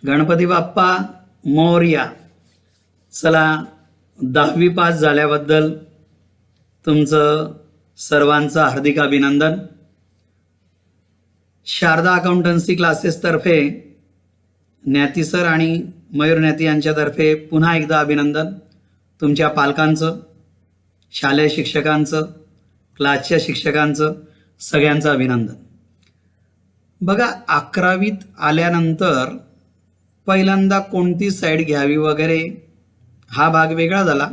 गणपती बाप्पा मोरया. चला, 10वी पास झाल्याबद्दल तुमचं सर्वांचं हार्दिक अभिनंदन. शारदा अकाउंटन्सी क्लासेसतर्फे ज्ञाती सर आणि मयूर ज्ञाती यांच्यातर्फे पुन्हा एकदा अभिनंदन. तुमच्या पालकांचं, शालेय शिक्षकांचं, क्लासच्या शिक्षकांचं, सगळ्यांचं अभिनंदन. बघा, 11वीत आल्यानंतर पहिल्यांदा कोणती साईड घ्यावी वगैरे हा भाग वेगळा झाला.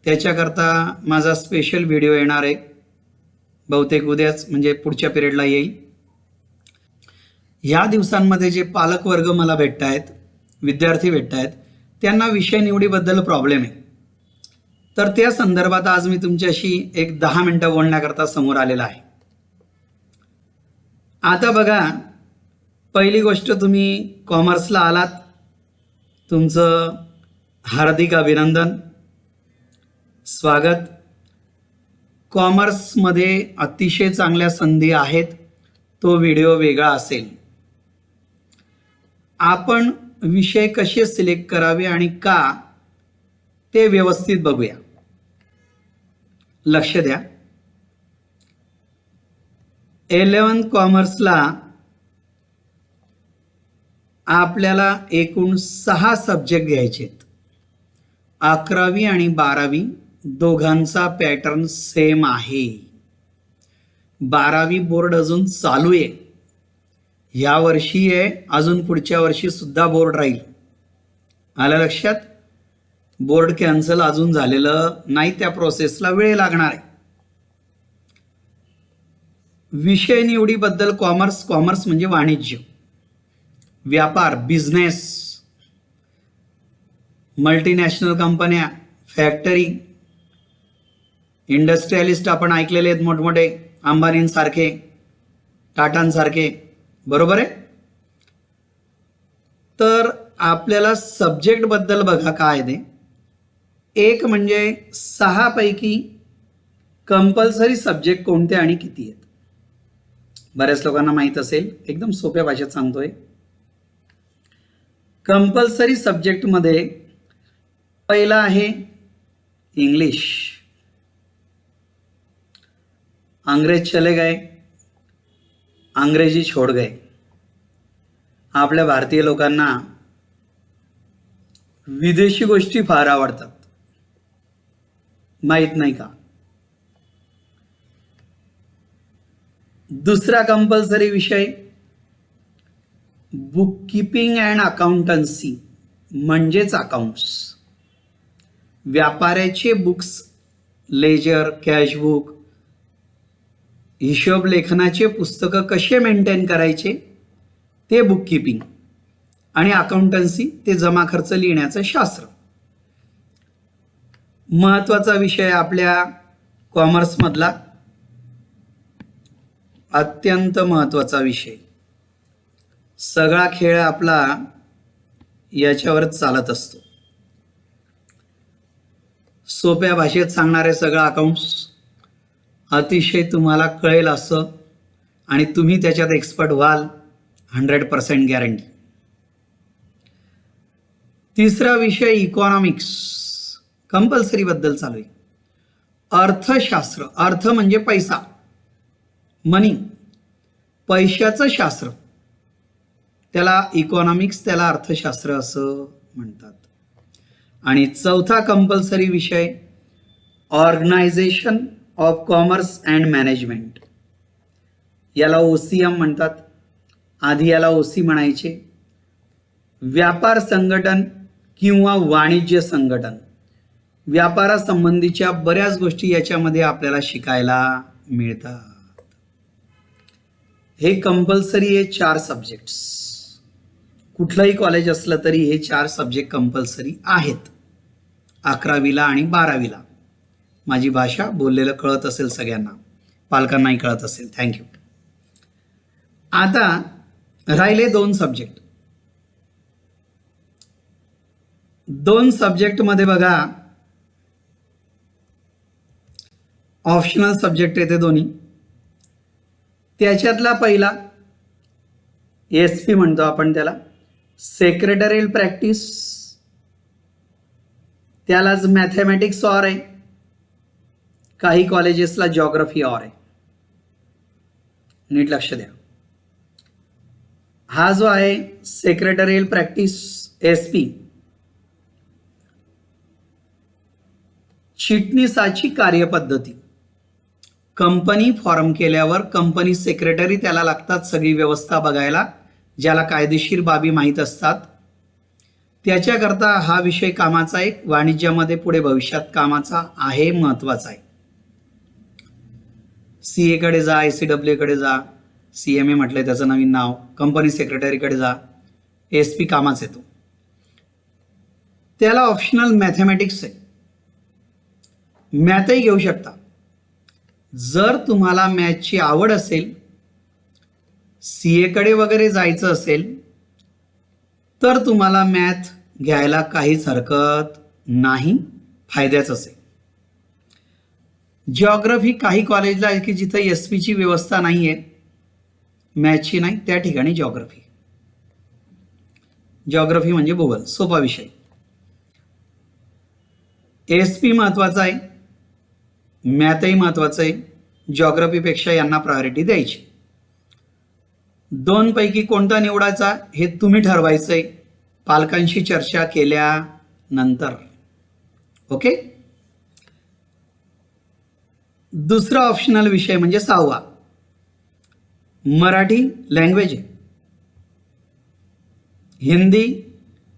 त्याच्याकरता माझा स्पेशल व्हिडिओ येणार आहे, बहुतेक उद्याच, म्हणजे पुढच्या पिरियडला येईल. ह्या दिवसांमध्ये जे पालक वर्ग मला भेटत आहेत, विद्यार्थी भेटत आहेत, त्यांना विषय निवडीबद्दल प्रॉब्लेम आहे. तर त्या संदर्भात आज मी तुमच्याशी एक 10 मिनिटं बोलण्याकरता समोर आलेला आहे. आता बघा, पहिली गोष्ट, तुम्ही कॉमर्सला आलात, तुमचं हार्दिक अभिनंदन, स्वागत. कॉमर्समध्ये अतिशय चांगल्या संधी आहेत. तो व्हिडिओ वेगळा असेल. आपण विषय कसे सिलेक्ट करावे आणि का ते व्यवस्थित बघूया. लक्ष द्या. 11th कॉमर्सला आपल्याला एकूण 6 सब्जेक्ट घ्यायचे आहेत. 11वी आणि 12वी दोघांचा पॅटर्न सेम आहे. 12वी बोर्ड अजून चालू आहे. या वर्षी आहे, अजून पुढच्या वर्षी सुद्धा बोर्ड राहील. आलं लक्षात? बोर्ड कॅन्सल अजून झालेलं नाही, त्या प्रोसेसला वेळ लागणार आहे. विषय निवडीबद्दल कॉमर्स म्हणजे वाणिज्य, व्यापार, बिझनेस, मल्टीनॅशनल कंपन्या, फॅक्टरी, इंडस्ट्रियलिस्ट आपण ऐकलेले आहेत, मोठमोठे अंबानींसारखे, टाटांसारखे, बरोबर आहे. तर आपल्याला सब्जेक्ट बद्दल बघा काय ते. एक म्हणजे 6 पैकी कंपल्सरी सब्जेक्ट कोणते आणि किती आहेत. बऱ्याच लोकांना माहीत असेल, एकदम सोप्या भाषेत सांगतोय. कंपल्सरी सब्जेक्टमध्ये पहिला आहे इंग्लिश. अंग्रेज चले गए, अंग्रेजी छोड़ गए. आपल्या भारतीय लोकांना विदेशी गोष्टी फार आवडतात, माहित नाही का? दुसरा कंपल्सरी विषय बुक कीपिंग अँड अकाउंटन्सी, म्हणजेच अकाउंट्स. व्यापाऱ्याचे बुक्स, लेजर, कॅशबुक, हिशोब लेखनाचे पुस्तकं कसे मेंटेन करायचे ते बुक कीपिंग. आणि अकाउंटन्सी ते जमा खर्च लिहिण्याचं शास्त्र. महत्त्वाचा विषय आपल्या कॉमर्समधला, अत्यंत महत्त्वाचा विषय. सगळा खेळ आपला याच्यावरच चालत असतो. सोप्या भाषेत सांगणारे सगळं अकाउंट्स अतिशय तुम्हाला कळेल असं, आणि तुम्ही त्याच्यात एक्सपर्ट व्हाल, 100% गॅरंटी. तिसरा विषय इकॉनॉमिक्स, कंपल्सरी बद्दल चालू आहे. अर्थशास्त्र, अर्थ म्हणजे पैसा, मनी, पैशाचं शास्त्र, त्याला इकॉनॉमिक्स, त्याला अर्थशास्त्र असं म्हणतात. आणि चौथा कंपल्सरी विषय organisation of commerce and management. याला OCM म्हणतात, आधी याला OC म्हणायचे. व्यापार संघटन किंवा वाणिज्य संघटन, व्यापारासंबंधीच्या बऱ्याच गोष्टी याच्यामध्ये आपल्याला शिकायला मिळतात. हे कंपल्सरी आहे 4 सब्जेक्ट्स. कुठलंही कॉलेज असलं तरी हे 4 सब्जेक्ट कंपल्सरी आहेत 11वीला आणि 12वीला. माझी भाषा बोललेलं कळत असेल सगळ्यांना, पालकांनाही कळत असेल. थँक्यू. आता राहिले 2 सब्जेक्ट. 2 सब्जेक्टमध्ये बघा, ऑप्शनल सब्जेक्ट येते दोन्ही. त्याच्यातला पहिला SP म्हणतो आपण त्याला, सेक्रेटरियल प्रॅक्टिस त्यालाच मॅथमॅटिक्स ऑर आहे, काही कॉलेजेसला जॉग्रफी ऑर आहे. नीट लक्ष द्या. हा जो आहे सेक्रेटरियल प्रॅक्टिस SP, चिटणीसाची कार्यपद्धती. कंपनी फॉर्म केल्यावर कंपनी सेक्रेटरी त्याला लागतात सगळी व्यवस्था बघायला, ज्याला कायदेशीर बाबी माहीत असतात. त्याच्याकरता हा विषय कामाचा आहे, वाणिज्यामध्ये पुढे भविष्यात कामाचा आहे, महत्वाचा आहे. CA कडे जा, ACWA कडे जा, CMA म्हटलंय त्याचं नवीन नाव, कंपनी सेक्रेटरीकडे जा, SP कामाच येतो. त्याला ऑप्शनल मॅथमॅटिक्स आहे, मॅथही घेऊ शकता. जर तुम्हाला मॅथची आवड असेल, CA कडे वगैरे जायचं असेल, तर तुम्हाला मॅथ घ्यायला काहीच हरकत नाही, फायद्याच असेल. जिओग्राफी काही कॉलेजला आहे की जिथं SP ची व्यवस्था नाही आहे, मॅथची नाही, त्या ठिकाणी जिओग्राफी. जिओग्राफी म्हणजे भूगोल, सोपा विषय. SP महत्वाचा आहे, मॅथही महत्वाचं आहे. जिओग्राफीपेक्षा यांना प्रायोरिटी द्यायची. दोन पैकी कोणता निवडायचा हे तुम्ही ठरवायचंय, पालकांशी चर्चा केल्यानंतर. ओके. दुसरा ऑप्शनल विषय म्हणजे 6वा, मराठी लँग्वेज आहे. हिंदी,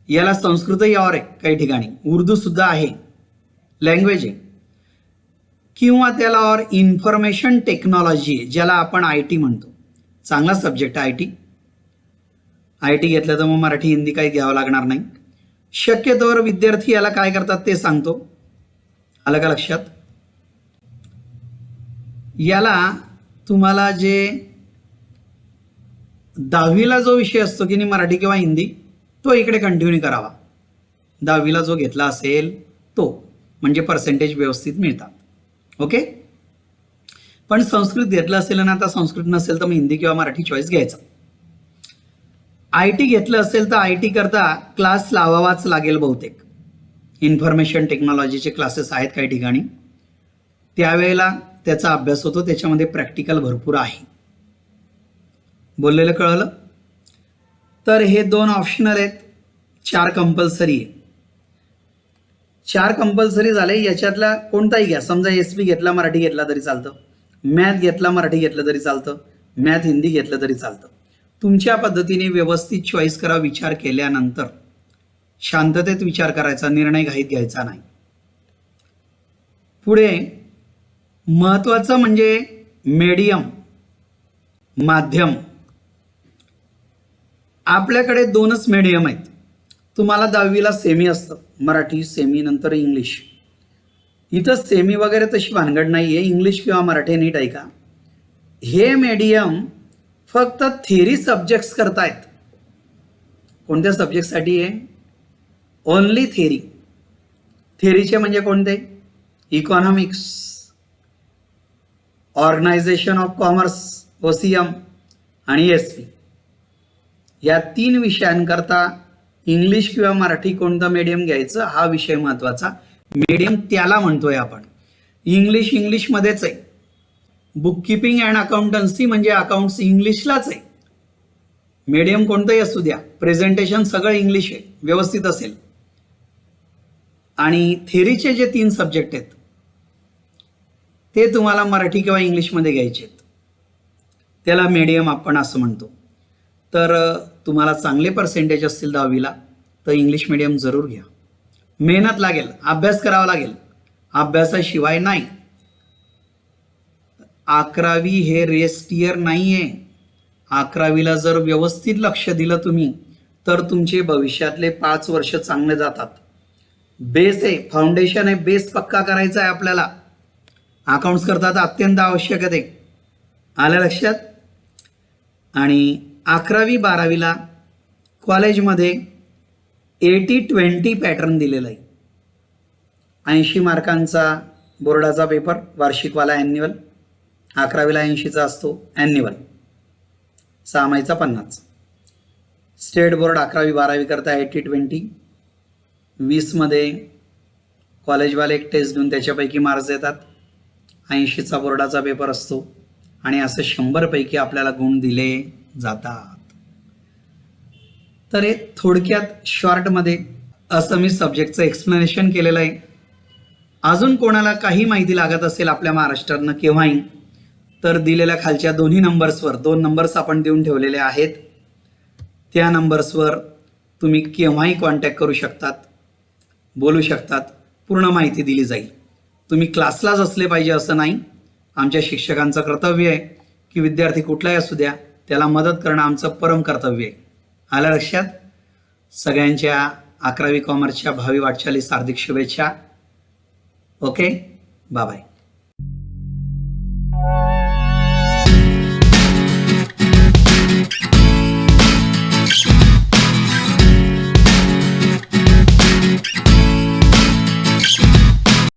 याला संस्कृतही और आहे काही ठिकाणी, उर्दू सुद्धा आहे, लँग्वेज आहे. किंवा त्याला और इन्फॉर्मेशन टेक्नॉलॉजी आहे, ज्याला आपण IT म्हणतो. चांगला सब्जेक्ट आहे IT घेतलं तर मग मराठी हिंदी काही घ्यावं लागणार नाही. शक्यतोवर विद्यार्थी याला काय करतात ते सांगतो. आलं का लक्षात? याला तुम्हाला जे 10वीला जो विषय असतो की नाही, मराठी किंवा हिंदी, तो इकडे कंटिन्यू करावा. 10वीला जो घेतला असेल तो, म्हणजे पर्सेंटेज व्यवस्थित मिळतात. ओके. पण संस्कृत घेतलं असेल आणि आता संस्कृत नसेल तर मग हिंदी किंवा मराठी चॉईस घ्यायचा. IT घेतलं असेल तर IT करता क्लास लावावाच लागेल बहुतेक. इन्फॉर्मेशन टेक्नॉलॉजीचे क्लासेस आहेत काही ठिकाणी, त्यावेळेला त्याचा अभ्यास होतो, त्याच्यामध्ये प्रॅक्टिकल भरपूर आहे. बोललेलं कळलं? तर हे 2 ऑप्शनल आहेत, 4 कंपल्सरी आहे. 4 कंपल्सरी झाले, याच्यातला कोणताही घ्या. समजा SP घेतला, मराठी घेतला तरी चालतं, मॅथ घेतला, मराठी घेतलं तरी चालतं, मॅथ हिंदी घेतलं तरी चालतं. तुमच्या पद्धतीने व्यवस्थित चॉईस करा. विचार केल्यानंतर शांततेत विचार करायचा, निर्णय घाईत घ्यायचा नाही. पुढे महत्वाचं म्हणजे मीडियम, माध्यम. आपल्याकडे 2च मीडियम आहेत. तुम्हाला 10वीला सेमी असतं, मराठी सेमी, नंतर इंग्लिश. इथं सेमी वगैरे तशी भानगड नाही आहे, इंग्लिश किंवा मराठी. नीट ऐका, हे मीडियम फक्त थिअरी सब्जेक्ट्स करतायत. कोणत्या सब्जेक्टसाठी आहे? Only theory. थिअरीचे म्हणजे कोणते? Economics, organisation of commerce OCM आणि SP. या 3 विषयांकरता इंग्लिश किंवा मराठी कोणतं मीडियम घ्यायचं हा विषय महत्वाचा. मीडियम त्याला म्हणतोय आपण. इंग्लिशमध्येच आहे. बुककीपिंग अँड अकाउंटन्सी म्हणजे अकाउंट्स इंग्लिशलाच आहे. मीडियम कोणतंही असू द्या, प्रेझेंटेशन सगळं इंग्लिश आहे, व्यवस्थित असेल. आणि थेरीचे जे 3 सब्जेक्ट आहेत ते तुम्हाला मराठी किंवा इंग्लिशमध्ये घ्यायचे आहेत, त्याला मीडियम आपण असं म्हणतो. तर तुम्हाला चांगले पर्सेंटेज असतील 10वीला तर इंग्लिश मीडियम जरूर घ्या. मेहनत लागेल, अभ्यास करावा लागेल, अभ्यासाशिवाय नाही. 11वी हे रेस्ट इयर नाही आहे. 11वीला जर व्यवस्थित लक्ष दिलं तुम्ही तर तुमचे भविष्यातले 5 वर्ष चांगले जातात. बेस आहे, फाउंडेशन आहे, बेस पक्का करायचा आहे आपल्याला. अकाउंट्स करतात अत्यंत आवश्यक आहे. आलं लक्षात? आणि 11वी 12वीला कॉलेजमध्ये 80-20 पॅटर्न दिलेला आहे. 80 मार्कांचा बोर्डाचा पेपर, वार्षिकवाला ॲन्युअल. 11वीला 80चा असतो ॲन्युअल, 6 महिन्याचा 50. स्टेट बोर्ड 11वी-12वी करता 80-20, 20मध्ये कॉलेजवाले एक टेस्ट देऊन त्याच्यापैकी मार्क्स देतात, 80चा बोर्डाचा पेपर असतो आणि असं 100 पैकी आपल्याला गुण दिले जातात. तर हे थोडक्यात शॉर्टमध्ये असं मी सब्जेक्टचं एक्सप्लेनेशन केलेलं आहे. अजून कोणाला काही माहिती लागत असेल आपल्या महाराष्ट्रातनं केव्हाही तर दिलेल्या खालच्या दोन्ही नंबर्सवर 2 नंबर्स आपण देऊन ठेवलेले आहेत, त्या नंबर्सवर तुम्ही केव्हाही कॉन्टॅक्ट करू शकतात, बोलू शकतात, पूर्ण माहिती दिली जाईल. तुम्ही क्लासलाच असले पाहिजे असं नाही. आमच्या शिक्षकांचं कर्तव्य आहे की विद्यार्थी कुठलाही असू द्या त्याला मदत करणं आमचं परम कर्तव्य आहे. आलं लक्षात? सगळ्यांच्या 11वी कॉमर्सच्या भावी वाटचालीस हार्दिक शुभेच्छा. Okay, bye bye.